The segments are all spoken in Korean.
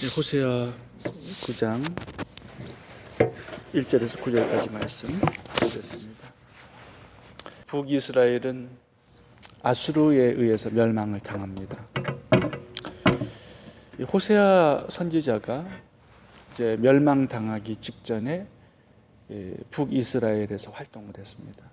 호세아 9장 1절에서 9절까지 말씀 보겠습니다. 북이스라엘은 아수르에 의해서 멸망을 당합니다. 호세아 선지자가 이제 멸망당하기 직전에 북이스라엘에서 활동을 했습니다.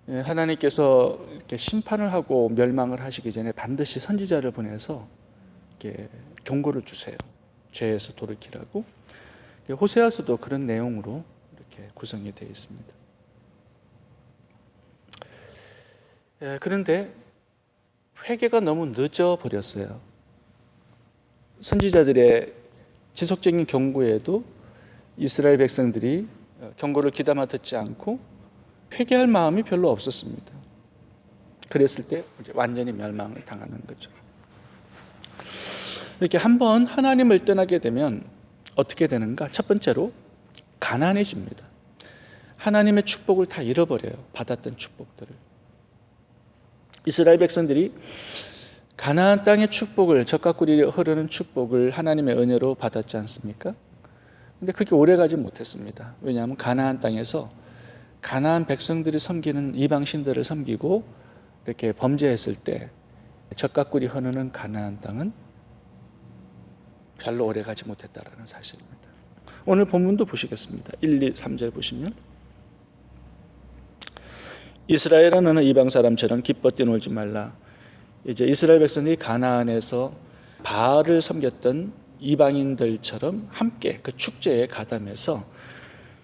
하나님께서 이렇게 심판을 하고 멸망을 하시기 전에 반드시 선지자를 보내서 이렇게 경고를 주세요. 죄에서 돌이키라고. 호세아서도 그런 내용으로 이렇게 구성이 되어 있습니다. 그런데 회개가 너무 늦어 버렸어요. 선지자들의 지속적인 경고에도 이스라엘 백성들이 경고를 귀담아 듣지 않고 회개할 마음이 별로 없었습니다. 그랬을 때 이제 완전히 멸망을 당하는 거죠. 이렇게 한번 하나님을 떠나게 되면 어떻게 되는가? 첫 번째로 가난해집니다. 하나님의 축복을 다 잃어버려요. 받았던 축복들을. 이스라엘 백성들이 가나안 땅의 축복을, 젖과 꿀이 흐르는 축복을 하나님의 은혜로 받았지 않습니까? 근데 그게 오래가지 못했습니다. 왜냐하면 가나안 땅에서 가나안 백성들이 섬기는 이방 신들을 섬기고 이렇게 범죄했을 때 젖과 꿀이 흐르는 가나안 땅은 별로 오래가지 못했다라는 사실입니다. 오늘 본문도 보시겠습니다. 1, 2, 3절 보시면 이스라엘은 어느 이방 사람처럼 기뻐 뛰놀지 말라. 이제 이스라엘 백성들이 가나안에서 바알을 섬겼던 이방인들처럼 함께 그 축제에 가담해서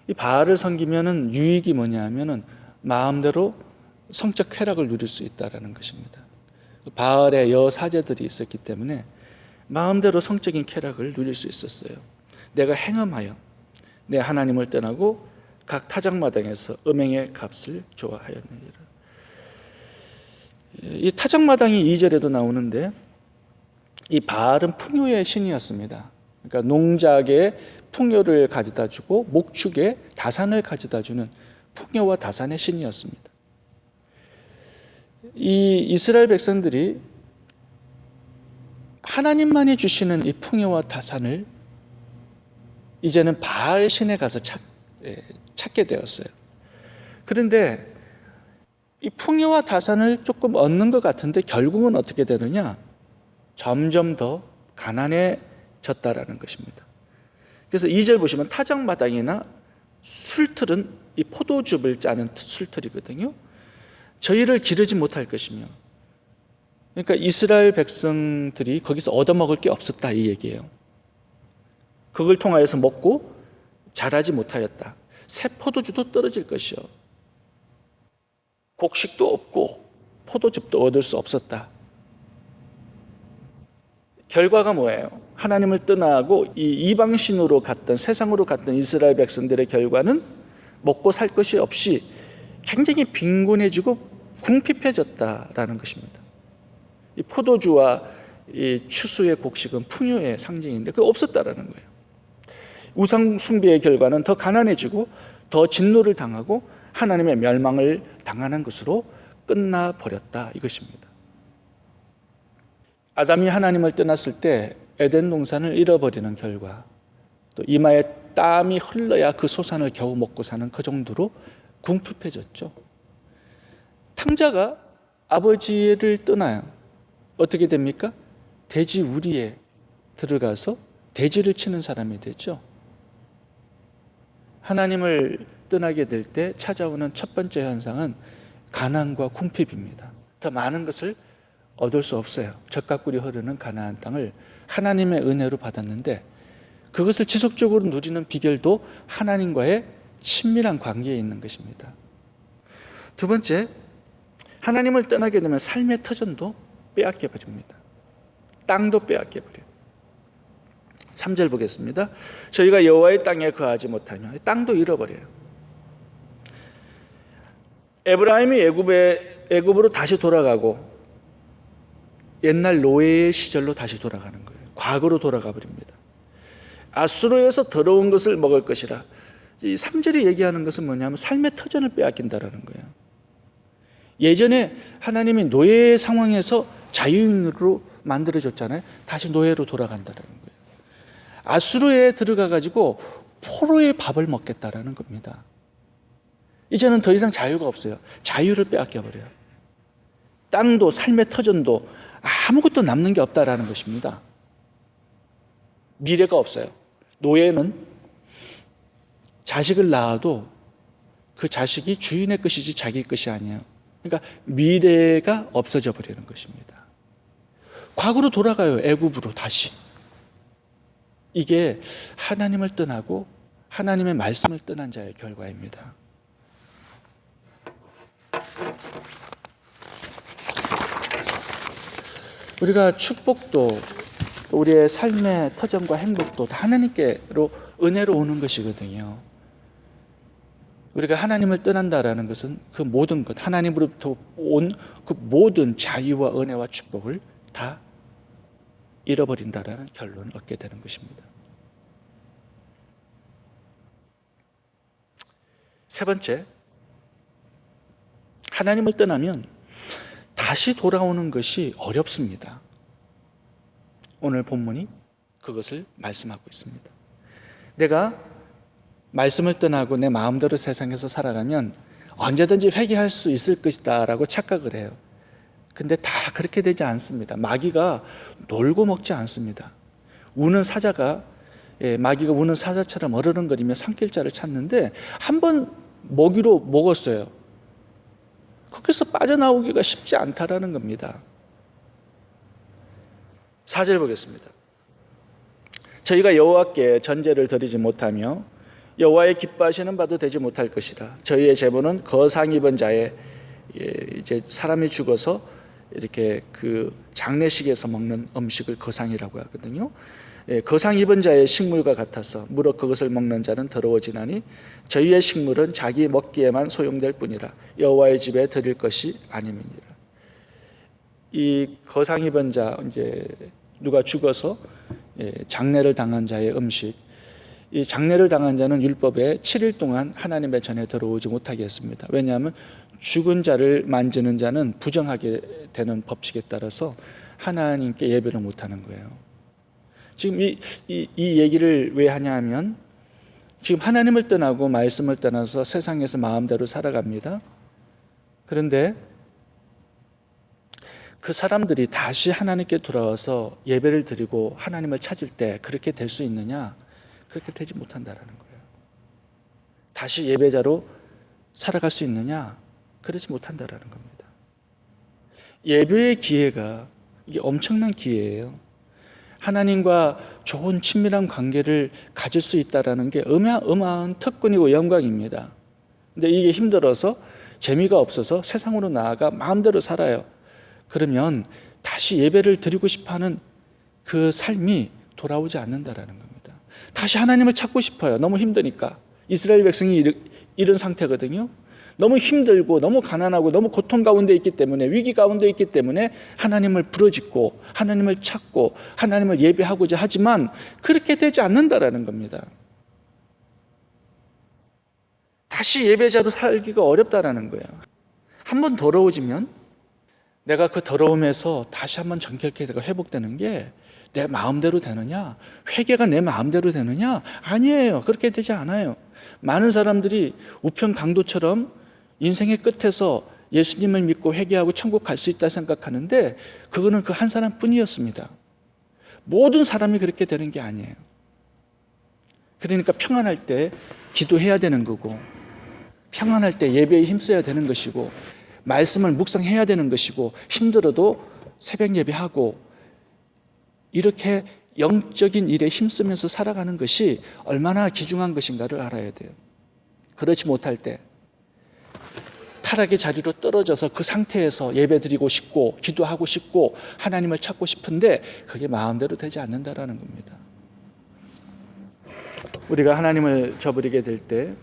이 바알을 섬기면은 유익이 뭐냐면은 마음대로 성적 쾌락을 누릴 수 있다라는 것입니다. 바알의 여사제들이 있었기 때문에 마음대로 성적인 쾌락을 누릴 수 있었어요. 내가 행함하여 내 하나님을 떠나고 각 타작마당에서 음행의 값을 좋아하였느니라. 이 타작마당이 2절에도 나오는데 이 바알은 풍요의 신이었습니다. 그러니까 농작에 풍요를 가져다 주고 목축에 다산을 가져다 주는 풍요와 다산의 신이었습니다. 이 이스라엘 백성들이 하나님만이 주시는 이 풍요와 다산을 이제는 바알 신에 가서 찾게 되었어요. 그런데 이 풍요와 다산을 조금 얻는 것 같은데 결국은 어떻게 되느냐? 점점 더 가난해졌다라는 것입니다. 그래서 2절 보시면 타작마당이나 술틀은 이 포도즙을 짜는 술틀이거든요. 저희를 기르지 못할 것이며, 그러니까 이스라엘 백성들이 거기서 얻어먹을 게 없었다 이 얘기예요. 그걸 통하여서 먹고 자라지 못하였다. 새 포도주도 떨어질 것이요, 곡식도 없고 포도즙도 얻을 수 없었다. 결과가 뭐예요? 하나님을 떠나고 이 이방신으로 갔던, 세상으로 갔던 이스라엘 백성들의 결과는 먹고 살 것이 없이 굉장히 빈곤해지고 궁핍해졌다라는 것입니다. 이 포도주와 이 추수의 곡식은 풍요의 상징인데 그게 없었다라는 거예요. 우상 숭배의 결과는 더 가난해지고 더 진노를 당하고 하나님의 멸망을 당하는 것으로 끝나버렸다 이것입니다. 아담이 하나님을 떠났을 때 에덴 동산을 잃어버리는 결과, 또 이마에 땀이 흘러야 그 소산을 겨우 먹고 사는 그 정도로 궁핍해졌죠. 탕자가 아버지를 떠나요. 어떻게 됩니까? 돼지 우리에 들어가서 돼지를 치는 사람이 되죠. 하나님을 떠나게 될 때 찾아오는 첫 번째 현상은 가난과 궁핍입니다. 더 많은 것을 얻을 수 없어요. 젖과 꿀이 흐르는 가나안 땅을 하나님의 은혜로 받았는데 그것을 지속적으로 누리는 비결도 하나님과의 친밀한 관계에 있는 것입니다. 두 번째, 하나님을 떠나게 되면 삶의 터전도 빼앗겨 버립니다. 땅도 빼앗겨 버려요. 3절 보겠습니다. 저희가 여호와의 땅에 거하지 못하며 땅도 잃어버려요. 에브라임이 애굽으로 다시 돌아가고 옛날 노예의 시절로 다시 돌아가는 거예요. 과거로 돌아가 버립니다. 아수르에서 더러운 것을 먹을 것이라. 이 3절이 얘기하는 것은 뭐냐면 삶의 터전을 빼앗긴다라는 거예요. 예전에 하나님이 노예 상황에서 자유인으로 만들어줬잖아요. 다시 노예로 돌아간다는 거예요. 아수르에 들어가가지고 포로의 밥을 먹겠다라는 겁니다. 이제는 더 이상 자유가 없어요. 자유를 빼앗겨버려요. 땅도 삶의 터전도 아무것도 남는 게 없다라는 것입니다. 미래가 없어요. 노예는 자식을 낳아도 그 자식이 주인의 것이지 자기 것이 아니에요. 그러니까 미래가 없어져 버리는 것입니다. 과거로 돌아가요. 애굽으로 다시. 이게 하나님을 떠나고 하나님의 말씀을 떠난 자의 결과입니다. 우리가 축복도 우리의 삶의 터전과 행복도 다 하나님께로 은혜로 오는 것이거든요. 우리가 하나님을 떠난다라는 것은 그 모든 것, 하나님으로부터 온 그 모든 자유와 은혜와 축복을 다 잃어버린다라는 결론을 얻게 되는 것입니다. 세 번째, 하나님을 떠나면 다시 돌아오는 것이 어렵습니다. 오늘 본문이 그것을 말씀하고 있습니다. 내가 말씀을 떠나고 내 마음대로 세상에서 살아가면 언제든지 회개할 수 있을 것이다 라고 착각을 해요. 근데 다 그렇게 되지 않습니다. 마귀가 놀고 먹지 않습니다. 우는 사자가 마귀가 우는 사자처럼 어르렁거리며 삼킬 자를 찾는데 한 번 먹이로 먹었어요. 거기서 빠져나오기가 쉽지 않다라는 겁니다. 4절 보겠습니다. 저희가 여호와께 전제를 드리지 못하며 여호와의 기뻐하시는 바도 되지 못할 것이라. 저희의 제보는 거상 입은 자의 이제 사람이 죽어서 이렇게 그 장례식에서 먹는 음식을 거상이라고 하거든요. 거상 입은 자의 식물과 같아서 무릇 그것을 먹는 자는 더러워지나니 저희의 식물은 자기 먹기에만 소용될 뿐이라. 여호와의 집에 드릴 것이 아님이니라. 이 거상 입은 자, 이제 누가 죽어서 장례를 당한 자의 음식, 이 장례를 당한 자는 율법에 7일 동안 하나님의 전에 들어오지 못하게 했습니다. 왜냐하면 죽은 자를 만지는 자는 부정하게 되는 법칙에 따라서 하나님께 예배를 못하는 거예요. 지금 이 얘기를 왜 하냐 하면 지금 하나님을 떠나고 말씀을 떠나서 세상에서 마음대로 살아갑니다. 그런데 그 사람들이 다시 하나님께 돌아와서 예배를 드리고 하나님을 찾을 때 그렇게 될 수 있느냐? 그렇게 되지 못한다라는 거예요. 다시 예배자로 살아갈 수 있느냐? 그러지 못한다라는 겁니다. 예배의 기회가 이게 엄청난 기회예요. 하나님과 좋은 친밀한 관계를 가질 수 있다는 게 어마어마한 특권이고 영광입니다. 근데 이게 힘들어서 재미가 없어서 세상으로 나아가 마음대로 살아요. 그러면 다시 예배를 드리고 싶어하는 그 삶이 돌아오지 않는다라는 겁니다. 다시 하나님을 찾고 싶어요. 너무 힘드니까. 이스라엘 백성이 이런 상태거든요. 너무 힘들고 너무 가난하고 너무 고통 가운데 있기 때문에, 위기 가운데 있기 때문에 하나님을 부르짖고 하나님을 찾고 하나님을 예배하고자 하지만 그렇게 되지 않는다라는 겁니다. 다시 예배자로 살기가 어렵다라는 거예요. 한번 더러워지면 내가 그 더러움에서 다시 한번 정결케 되고 회복되는 게 내 마음대로 되느냐? 회개가 내 마음대로 되느냐? 아니에요. 그렇게 되지 않아요. 많은 사람들이 우편 강도처럼 인생의 끝에서 예수님을 믿고 회개하고 천국 갈 수 있다 생각하는데 그거는 그 한 사람뿐이었습니다. 모든 사람이 그렇게 되는 게 아니에요. 그러니까 평안할 때 기도해야 되는 거고, 평안할 때 예배에 힘써야 되는 것이고, 말씀을 묵상해야 되는 것이고, 힘들어도 새벽 예배하고, 이렇게 영적인 일에 힘쓰면서 살아가는 것이 얼마나 귀중한 것인가를 알아야 돼요. 그렇지 못할 때 타락의 자리로 떨어져서 그 상태에서 예배드리고 싶고 기도하고 싶고 하나님을 찾고 싶은데 그게 마음대로 되지 않는다라는 겁니다. 우리가 하나님을 저버리게 될 때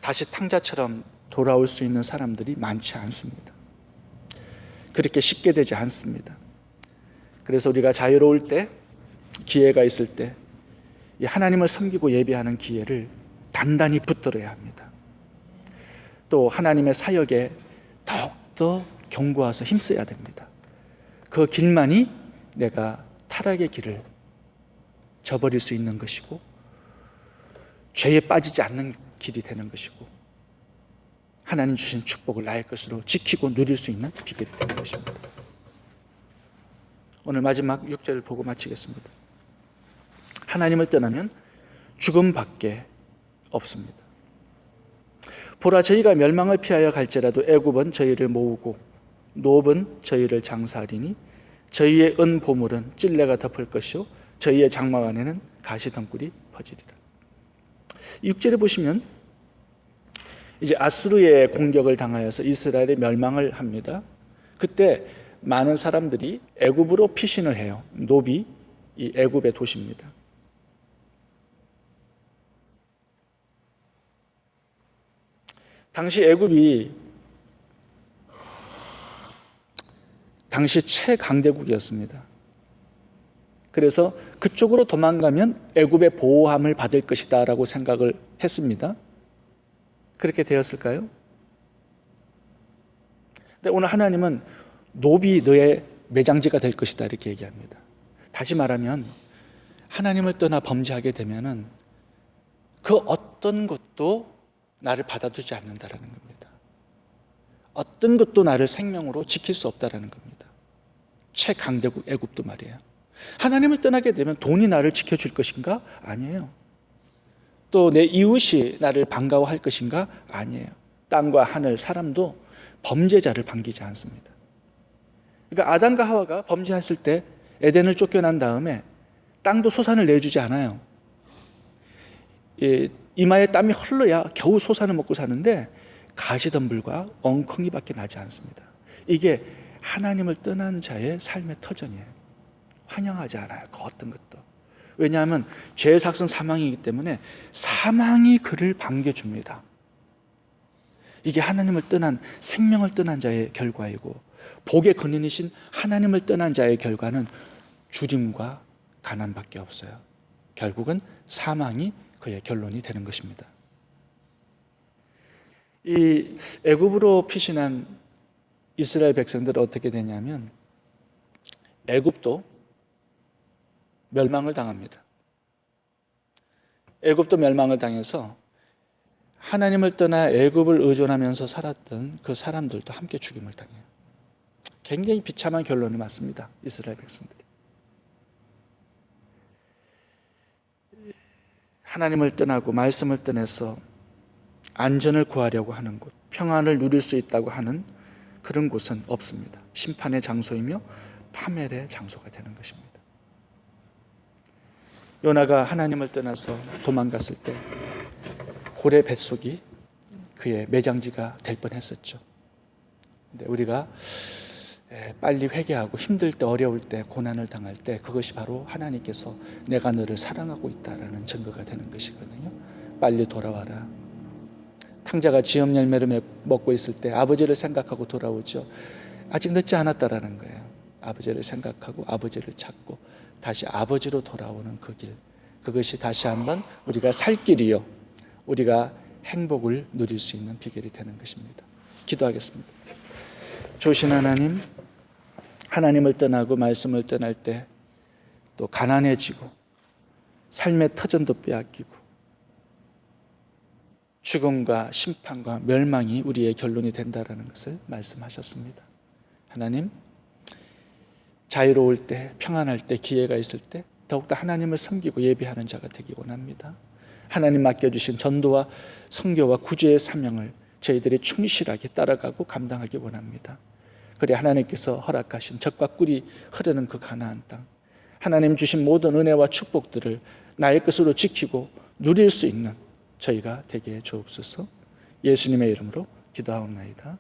다시 탕자처럼 돌아올 수 있는 사람들이 많지 않습니다. 그렇게 쉽게 되지 않습니다. 그래서 우리가 자유로울 때, 기회가 있을 때 이 하나님을 섬기고 예배하는 기회를 단단히 붙들어야 합니다. 또 하나님의 사역에 더욱더 견고해서 힘써야 됩니다. 그 길만이 내가 타락의 길을 저버릴 수 있는 것이고 죄에 빠지지 않는 길이 되는 것이고 하나님 주신 축복을 나의 것으로 지키고 누릴 수 있는 비결이 되는 것입니다. 오늘 마지막 6절을 보고 마치겠습니다. 하나님을 떠나면 죽음밖에 없습니다. 보라, 저희가 멸망을 피하여 갈지라도 애굽은 저희를 모으고 노업은 저희를 장사하리니 저희의 은 보물은 찔레가 덮을 것이요 저희의 장막 안에는 가시덩굴이 퍼지리라. 6절에 보시면 이제 아수르의 공격을 당하여서 이스라엘이 멸망을 합니다. 그때 많은 사람들이 애굽으로 피신을 해요. 노비, 이 애굽의 도시입니다. 당시 애굽이 당시 최강대국이었습니다. 그래서 그쪽으로 도망가면 애굽의 보호함을 받을 것이다 라고 생각을 했습니다. 그렇게 되었을까요? 근데 오늘 하나님은 노비 너의 매장지가 될 것이다 이렇게 얘기합니다. 다시 말하면 하나님을 떠나 범죄하게 되면은 그 어떤 것도 나를 받아두지 않는다라는 겁니다. 어떤 것도 나를 생명으로 지킬 수 없다라는 겁니다. 최강대국 애굽도 말이에요. 하나님을 떠나게 되면 돈이 나를 지켜줄 것인가? 아니에요. 또 내 이웃이 나를 반가워할 것인가? 아니에요. 땅과 하늘, 사람도 범죄자를 반기지 않습니다. 그러니까 아담과 하와가 범죄했을 때 에덴을 쫓겨난 다음에 땅도 소산을 내주지 않아요. 이마에 땀이 흘러야 겨우 소산을 먹고 사는데 가시덤불과 엉컹이밖에 나지 않습니다. 이게 하나님을 떠난 자의 삶의 터전이에요. 환영하지 않아요. 그 어떤 것도. 왜냐하면 죄의 삭은 사망이기 때문에 사망이 그를 반겨줍니다. 이게 하나님을 떠난, 생명을 떠난 자의 결과이고 복의 근원이신 하나님을 떠난 자의 결과는 주림과 가난밖에 없어요. 결국은 사망이 그의 결론이 되는 것입니다. 이 애굽으로 피신한 이스라엘 백성들은 어떻게 되냐면 애굽도 멸망을 당합니다. 애굽도 멸망을 당해서 하나님을 떠나 애굽을 의존하면서 살았던 그 사람들도 함께 죽임을 당해요. 굉장히 비참한 결론이 맞습니다. 이스라엘 백성들이. 하나님을 떠나고 말씀을 떠나서 안전을 구하려고 하는 곳, 평안을 누릴 수 있다고 하는 그런 곳은 없습니다. 심판의 장소이며 파멸의 장소가 되는 것입니다. 요나가 하나님을 떠나서 도망갔을 때 고래 뱃속이 그의 매장지가 될 뻔했었죠. 근데 우리가 빨리 회개하고 힘들 때, 어려울 때, 고난을 당할 때 그것이 바로 하나님께서 내가 너를 사랑하고 있다라는 증거가 되는 것이거든요. 빨리 돌아와라. 탕자가 지엄 열매를 먹고 있을 때 아버지를 생각하고 돌아오죠. 아직 늦지 않았다라는 거예요. 아버지를 생각하고 아버지를 찾고 다시 아버지로 돌아오는 그 길, 그것이 다시 한번 우리가 살 길이요, 우리가 행복을 누릴 수 있는 비결이 되는 것입니다. 기도하겠습니다. 좋으신 하나님, 하나님을 떠나고 말씀을 떠날 때 또 가난해지고 삶의 터전도 빼앗기고 죽음과 심판과 멸망이 우리의 결론이 된다라는 것을 말씀하셨습니다. 하나님, 자유로울 때, 평안할 때, 기회가 있을 때 더욱더 하나님을 섬기고 예배하는 자가 되기 원합니다. 하나님 맡겨주신 전도와 선교와 구제의 사명을 저희들이 충실하게 따라가고 감당하기 원합니다. 그래 하나님께서 허락하신 젖과 꿀이 흐르는 그 가나안 땅, 하나님 주신 모든 은혜와 축복들을 나의 것으로 지키고 누릴 수 있는 저희가 되게 해 주옵소서. 예수님의 이름으로 기도하옵나이다.